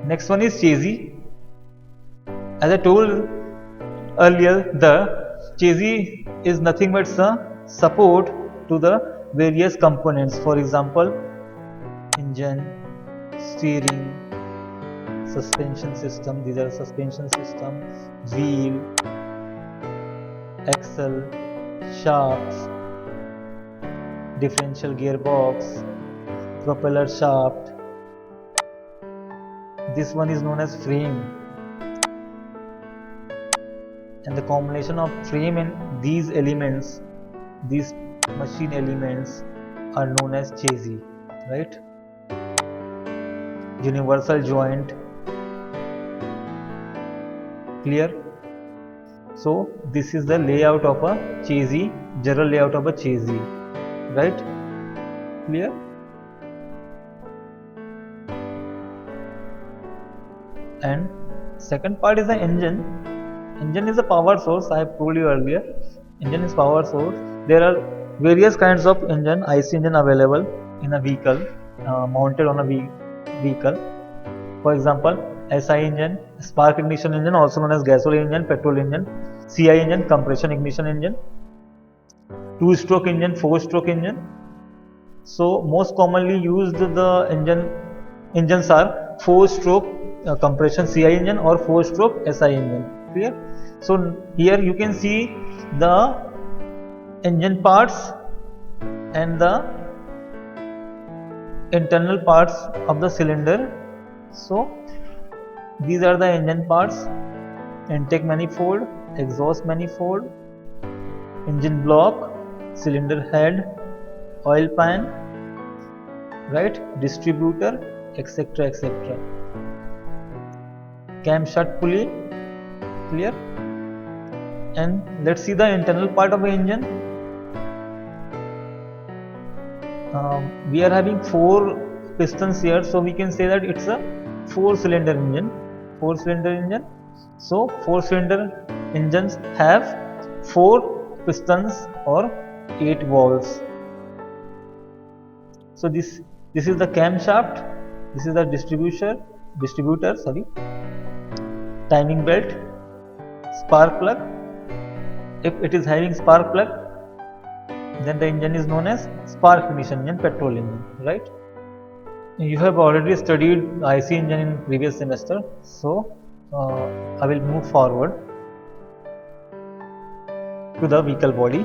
Next one is chassis. As I told earlier, the chassis is nothing but the support to the various components. For example, engine, steering, suspension system. These are suspension system, wheel, axle, shafts, differential gearbox, propeller shaft. This one is known as frame, and the combination of frame and these elements, these machine elements, are known as chassis, right? Universal joint. Clear? So this is the layout of a chassis, general layout of a chassis, right? Clear? And second part is the engine. Engine is a power source. I have told you earlier, engine is power source. There are various kinds of engine, IC engine available in a vehicle, mounted on a vehicle. For example, SI engine, spark ignition engine, also known as gasoline engine, petrol engine, CI engine, compression ignition engine, two-stroke engine, four-stroke engine. So most commonly used the engines are four-stroke compression CI engine or four-stroke SI engine. Clear? So here you can see the engine parts and the internal parts of the cylinder. So these are the engine parts: intake manifold, exhaust manifold, engine block, cylinder head, oil pan, right, distributor, etc., etc. Camshaft pulley. Clear? And let's see the internal part of the engine. We are having 4 pistons here, so we can say that it's a 4-cylinder engine. 4-cylinder engine. So 4-cylinder engines have 4 pistons or 8 valves. So this is the camshaft. This is the distributor. Timing belt, spark plug. If it is having spark plug, then the engine is known as spark ignition engine, petrol engine, right? You have already studied IC engine in previous semester, so I will move forward to the vehicle body.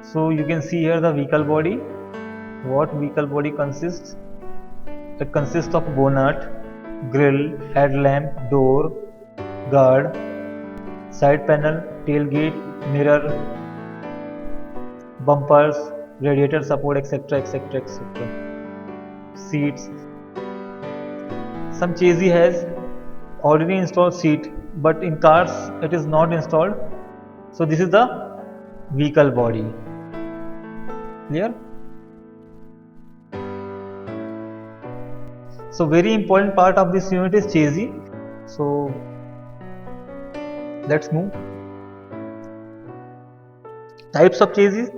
So you can see here the vehicle body. What vehicle body consists? It consists of bonnet, grille, headlamp, door, guard, side panel, tailgate, mirror, bumpers, radiator support, etc., etc., etc. Seats. Some chassis has already installed seat, but in cars it is not installed. So this is the vehicle body. Clear? So very important part of this unit is chassis. So let's move. Types of chassis.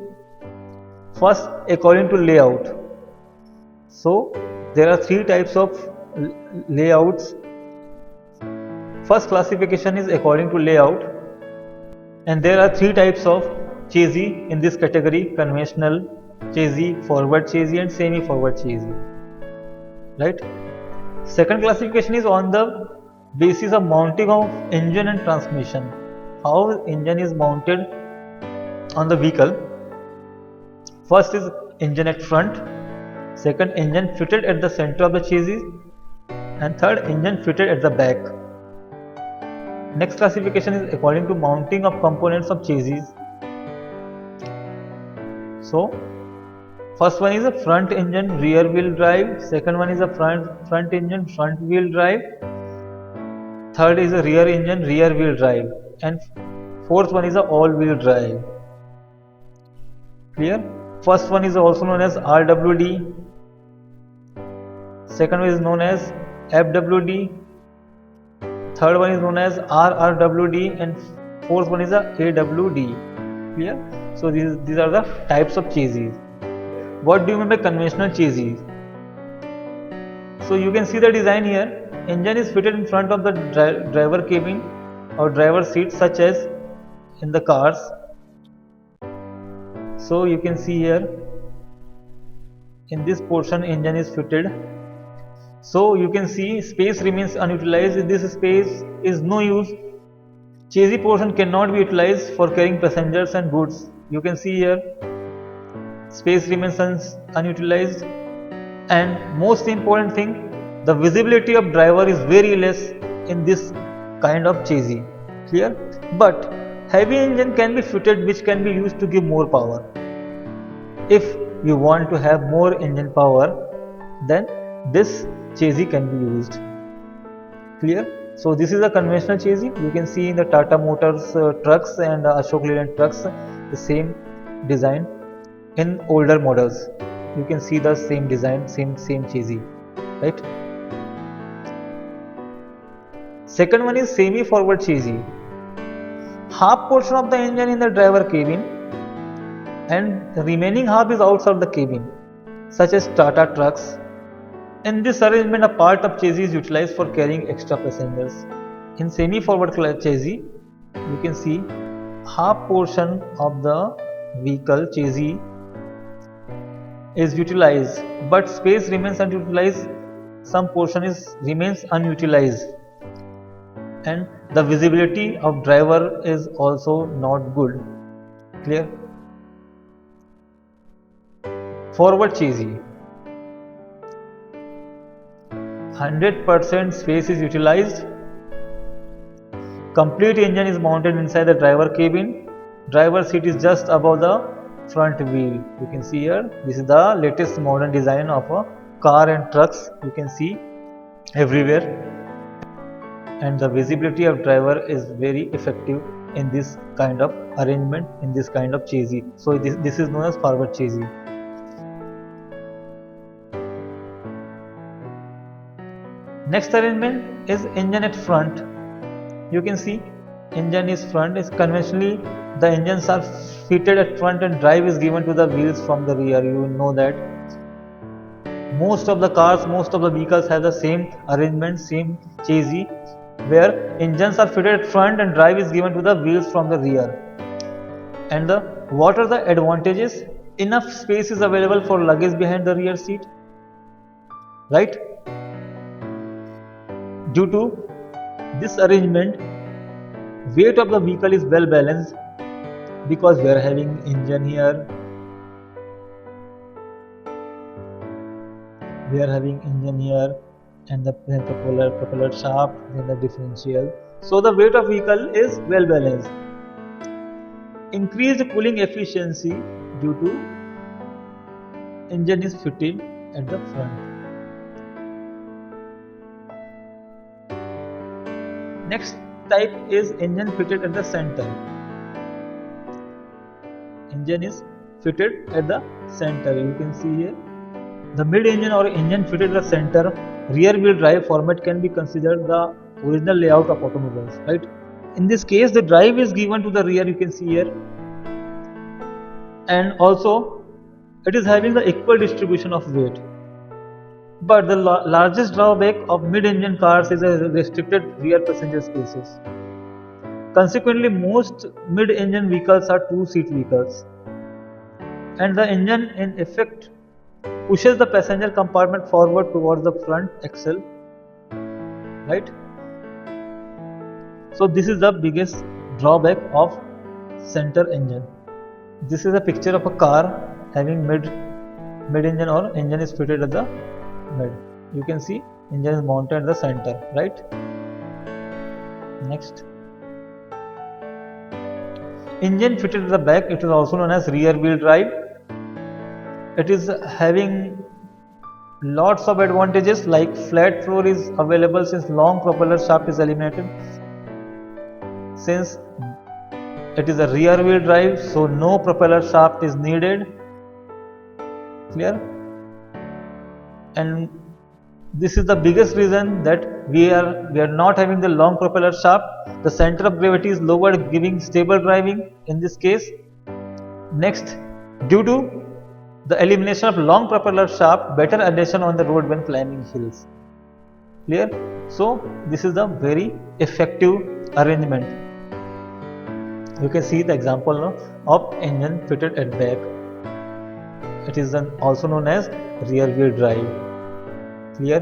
First, according to layout. So there are 3 types of layouts. First classification is according to layout, and there are 3 types of chassis in this category: conventional chassis, forward chassis, and semi-forward chassis. Right? Second classification is on the basis of mounting of engine and transmission. How engine is mounted on the vehicle. First is engine at front, second engine fitted at the center of the chassis, and third engine fitted at the back. Next classification is according to mounting of components of chassis. So first one is a front engine rear wheel drive, second one is a front engine front wheel drive, third is a rear engine rear wheel drive, and fourth one is a all wheel drive. Clear? First one is also known as RWD, second one is known as FWD, third one is known as RRWD, and fourth one is a AWD. Clear? So these are the types of chassis. What do you mean by conventional chassis? So you can see the design here. Engine is fitted in front of the driver cabin or driver seat, such as in the cars. So you can see here, in this portion engine is fitted. So you can see space remains unutilized. This space is no use. Chassis portion cannot be utilized for carrying passengers and goods. You can see here, space remains unutilized. And most important thing, the visibility of driver is very less in this kind of chassis. Clear? But heavy engine can be fitted, which can be used to give more power. If you want to have more engine power, then this chassis can be used. Clear? So this is a conventional chassis. You can see in the Tata Motors trucks and Ashok Leyland trucks the same design. In older models, you can see the same design, same chassis, right? Second one is semi-forward chassis. Half portion of the engine in the driver cabin and the remaining half is outside the cabin, such as Tata trucks. In this arrangement, a part of chassis is utilized for carrying extra passengers. In semi-forward chassis, you can see half portion of the vehicle chassis is utilized, but space remains unutilized. Some portion remains unutilized, and the visibility of driver is also not good. Clear? Forward chassis, 100% space is utilized. Complete engine is mounted inside the driver cabin. Driver seat is just above the front wheel. You can see here, this is the latest modern design of a car and trucks. You can see everywhere, and the visibility of driver is very effective in this kind of arrangement, in this kind of chassis. So this is known as forward chassis. Next arrangement is engine at front. You can see engine is front. Is conventionally the engines are fitted at front and drive is given to the wheels from the rear. You know that most of the cars, most of the vehicles have the same arrangement, same chassis, where engines are fitted at front and drive is given to the wheels from the rear. And what are the advantages? Enough space is available for luggage behind the rear seat, right? Due to this arrangement, weight of the vehicle is well balanced, because we are having engine here, and the propeller shaft, then the differential. So the weight of vehicle is well balanced. Increased cooling efficiency due to engine is fitted at the front. Next type is engine fitted at the center. Engine is fitted at the center. You can see here, the mid-engine or engine fitted at the center rear-wheel drive format can be considered the original layout of automobiles, right? In this case, the drive is given to the rear. You can see here, and also it is having the equal distribution of weight. But the largest drawback of mid-engine cars is a restricted rear passenger spaces. Consequently, most mid-engine vehicles are two-seat vehicles, and the engine in effect pushes the passenger compartment forward towards the front axle, right? So this is the biggest drawback of center engine. This is a picture of a car having mid-engine or engine is fitted at the mid. You can see engine is mounted at the center, right? Next, engine fitted at the back, it is also known as rear wheel drive. It is having lots of advantages, like flat floor is available since long propeller shaft is eliminated. Since it is a rear wheel drive, so no propeller shaft is needed. Clear? And this is the biggest reason that we are not having the long propeller shaft. The center of gravity is lowered, giving stable driving in this case. Next, due to the elimination of long propeller shaft, better adhesion on the road when climbing hills. Clear? So this is the very effective arrangement. You can see the example now of engine fitted at back. It is also known as rear wheel drive. Clear?